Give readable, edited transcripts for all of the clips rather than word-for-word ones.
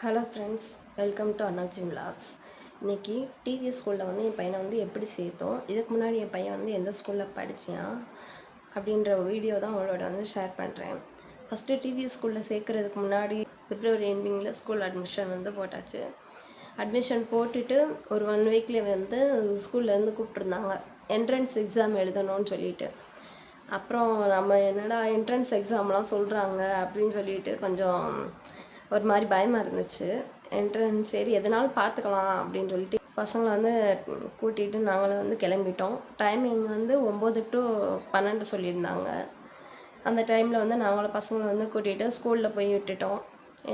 Hello friends, welcome to அண்ணாச்சி vlogs. இன்றைக்கி TVS ஸ்கூலில் வந்து என் பையனை வந்து எப்படி சேர்த்தோம், இதுக்கு முன்னாடி என் பையன் வந்து எந்த ஸ்கூலில் படித்தான் அப்படின்ற வீடியோ தான் உங்களோட வந்து ஷேர் பண்ணுறேன். ஃபஸ்ட்டு டிவிஎஸ் ஸ்கூலில் சேர்க்குறதுக்கு முன்னாடி பிப்ரவரி எண்டிங்கில் ஸ்கூல் அட்மிஷன் வந்து போட்டாச்சு. அட்மிஷன் போட்டுட்டு ஒரு 1 வீக்லேயே வந்து ஸ்கூல்லேருந்து கூப்பிட்ருந்தாங்க என்ட்ரன்ஸ் எக்ஸாம் எழுதணும்னு சொல்லிட்டு. அப்புறம் நம்ம என்னடா என்ட்ரன்ஸ் எக்ஸாம்லாம் சொல்கிறாங்க அப்படின்னு சொல்லிட்டு கொஞ்சம் ஒரு மாதிரி பயமாக இருந்துச்சு. என்ட்ரன்ஸ் சரி எதனாலும் பார்த்துக்கலாம் அப்படின்னு சொல்லிட்டு பசங்களை வந்து கூட்டிகிட்டு நாங்களும் வந்து கிளம்பிட்டோம். டைமிங் வந்து 9 to 12 சொல்லியிருந்தாங்க. அந்த டைமில் வந்து நாங்களும் பசங்களை வந்து கூட்டிகிட்டு ஸ்கூலில் போய் விட்டுட்டோம்.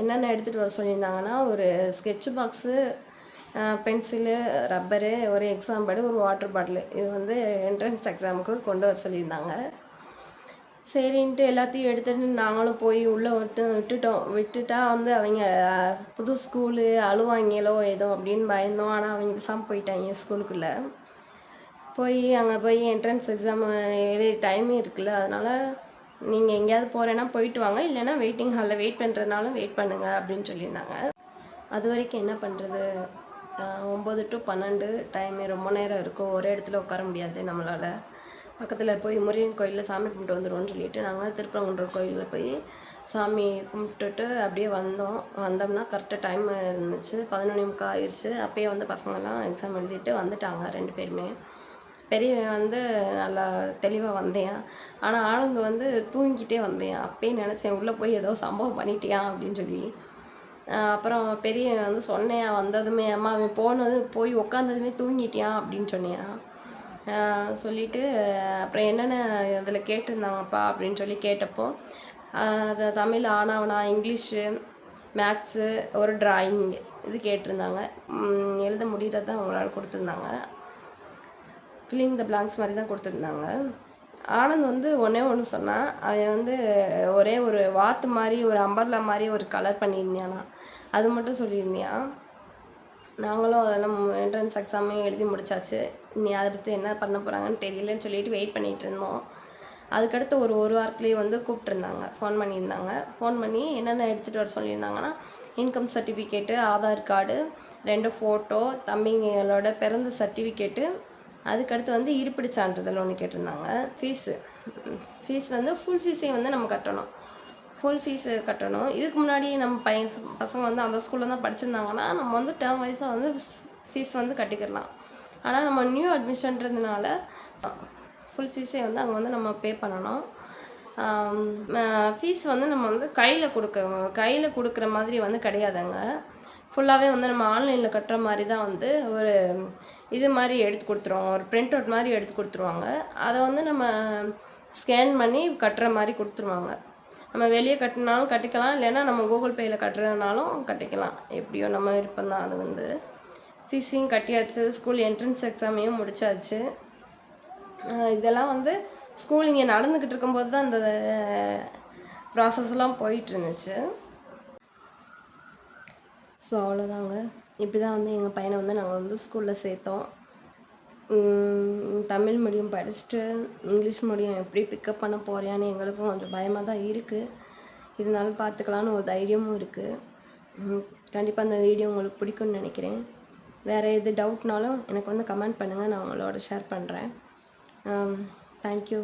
என்னென்ன எடுத்துகிட்டு வர சொல்லியிருந்தாங்கன்னா, ஒரு ஸ்கெட்சு பாக்ஸு, பென்சிலு, ரப்பரு, ஒரு எக்ஸாம் பேடு, ஒரு வாட்டர் பாட்டிலு, இது வந்து என்ட்ரன்ஸ் எக்ஸாமுக்கு கொண்டு வர சொல்லியிருந்தாங்க. சரின்ட்டு எல்லாத்தையும் எடுத்துகிட்டு நாங்களும் போய் உள்ளே விட்டுட்டா வந்து அவங்க புது ஸ்கூலு அழுவாங்களோ ஏதோ அப்படின்னு பயந்தோம். ஆனால் அவங்க பேசாமல் போயிட்டாங்க ஸ்கூலுக்குள்ளே. அங்கே போய் என்ட்ரன்ஸ் எக்ஸாம் எழுதி டைமே இருக்குல்ல, அதனால் நீங்கள் எங்கேயாவது போகிறேன்னா போயிட்டு வாங்க, இல்லைன்னா வெயிட்டிங் ஹாலில் வெயிட் பண்ணுறதுனாலும் வெயிட் பண்ணுங்கள் அப்படின்னு சொல்லியிருந்தாங்க. அது வரைக்கும் என்ன பண்ணுறது, 9 to 12 டைமு ரொம்ப நேரம் இருக்கும், ஒரே இடத்துல உட்கார முடியாது நம்மளால். பக்கத்தில் போய் முருகன் கோயிலில் சாமி கும்பிட்டு வந்துடுவோம்னு சொல்லிட்டு நாங்கள் திருப்பரங்குன்றம் கோயிலில் போய் சாமி கும்பிட்டுட்டு அப்படியே வந்தோம்னா கரெக்டாக டைம் இருந்துச்சு, 11:45 ஆயிடுச்சு. அப்போயே வந்து பசங்கள்லாம் எக்ஸாம் எழுதிட்டு வந்துட்டாங்க 2 பேருமே. பெரியவன் வந்து நல்லா தெளிவாக வந்தேன், ஆனால் ஆளுங்க வந்து தூங்கிக்கிட்டே வந்தேன். அப்பயே நினச்சேன் உள்ளே போய் ஏதோ சம்பவம் பண்ணிட்டியான் அப்படின்னு சொல்லி. அப்புறம் பெரியவன் வந்து சொன்னேன் வந்ததுமே, அம்மா அவன் போய் உட்காந்ததுமே தூங்கிட்டியான் அப்படின்னு சொன்னேன். சொல்லிவிட்டு அப்புறம் என்னென்ன அதில் கேட்டிருந்தாங்கப்பா அப்படின்னு சொல்லி கேட்டப்போ, அது தமிழ் ஆனாவனா, இங்கிலீஷு, மேக்ஸு, ஒரு ட்ராயிங் இது கேட்டிருந்தாங்க. எழுத முடிகிறது தான் அவங்களால கொடுத்துருந்தாங்க. ஃபில்லிங் த பிளாங்க்ஸ் மாதிரி தான் கொடுத்துருந்தாங்க. ஆனந்த் வந்து ஒன்று சொன்னான். அவன் வந்து ஒரே ஒரு வாத்து மாதிரி, ஒரு அம்பர்லா மாதிரி ஒரு கலர் பண்ணியிருந்தானா, அது மட்டும் சொல்லியிருந்தான். நாங்களும் அதெல்லாம் என்ட்ரன்ஸ் எக்ஸாமே எழுதி முடித்தாச்சு. இனி அடுத்து என்ன பண்ண போகிறாங்கன்னு தெரியலன்னு சொல்லிட்டு வெயிட் பண்ணிகிட்டு இருந்தோம். அதுக்கடுத்து ஒரு வாரத்துலேயே வந்து கூப்பிட்ருந்தாங்க, ஃபோன் பண்ணியிருந்தாங்க. ஃபோன் பண்ணி என்னென்ன எடுத்துகிட்டு வர சொல்லியிருந்தாங்கன்னா, income certificate, Aadhaar card, 2 photo, தம்பிங்களோட பிறந்த சர்டிஃபிகேட்டு, அதுக்கடுத்து வந்து இருப்பிடச் சான்றிதழ் ஒன்று கேட்டிருந்தாங்க. ஃபீஸ் வந்து ஃபுல் ஃபீஸையும் வந்து நம்ம கட்டணும். ஃபுல் ஃபீஸு கட்டணும். இதுக்கு முன்னாடி நம்ம பசங்க வந்து அந்த ஸ்கூலில் தான் படிச்சிருந்தாங்கன்னா நம்ம வந்து டேர்ம் வைஸாக வந்து ஃபீஸ் வந்து கட்டிக்கிடலாம். ஆனால் நம்ம நியூ அட்மிஷன்றதுனால ஃபுல் ஃபீஸே வந்து அங்கே வந்து நம்ம பே பண்ணணும். ஃபீஸ் வந்து நம்ம வந்து கையில் கொடுக்குற மாதிரி வந்து கிடையாதுங்க. ஃபுல்லாகவே வந்து நம்ம ஆன்லைனில் கட்டுற மாதிரி தான் வந்து ஒரு இது மாதிரி எடுத்து கொடுத்துருவாங்க, ஒரு பிரிண்ட் அவுட் மாதிரி எடுத்து கொடுத்துருவாங்க. அதை வந்து நம்ம ஸ்கேன் பண்ணி கட்டுற மாதிரி கொடுத்துருவாங்க. நம்ம வெளியே கட்டினாலும் கட்டிக்கலாம், இல்லைன்னா நம்ம கூகுள் பேயில் கட்டுறதுனாலும் கட்டிக்கலாம். எப்படியோ நம்ம விருப்பம் தான். அது வந்து ஃபீஸையும் கட்டியாச்சு, ஸ்கூல் என்ட்ரன்ஸ் எக்ஸாமையும் முடித்தாச்சு. இதெல்லாம் வந்து ஸ்கூல் இங்கே நடந்துக்கிட்டு இருக்கும்போது தான் இந்த ப்ராசஸ்லாம் போயிட்டுருந்துச்சு. ஸோ அவ்வளோதாங்க. இப்படி தான் வந்து எங்கள் பையனை வந்து நாங்கள் வந்து ஸ்கூலில் சேர்த்தோம். தமிழ் மீடியம் படிச்சுட்டு இங்கிலீஷ் மீடியம் எப்படி பிக்கப் பண்ண போறியான்னு எங்களுக்கும் கொஞ்சம் பயமாக தான் இருக்குது. இருந்தாலும் பார்த்துக்கலான்னு ஒரு தைரியமும் இருக்குது. கண்டிப்பாக அந்த வீடியோ உங்களுக்கு பிடிக்கும்னு நினைக்கிறேன். வேறு எது டவுட்னாலும் எனக்கு வந்து கமெண்ட் பண்ணுங்கள், நான் உங்களோட ஷேர் பண்ணுறேன். தேங்க்யூ.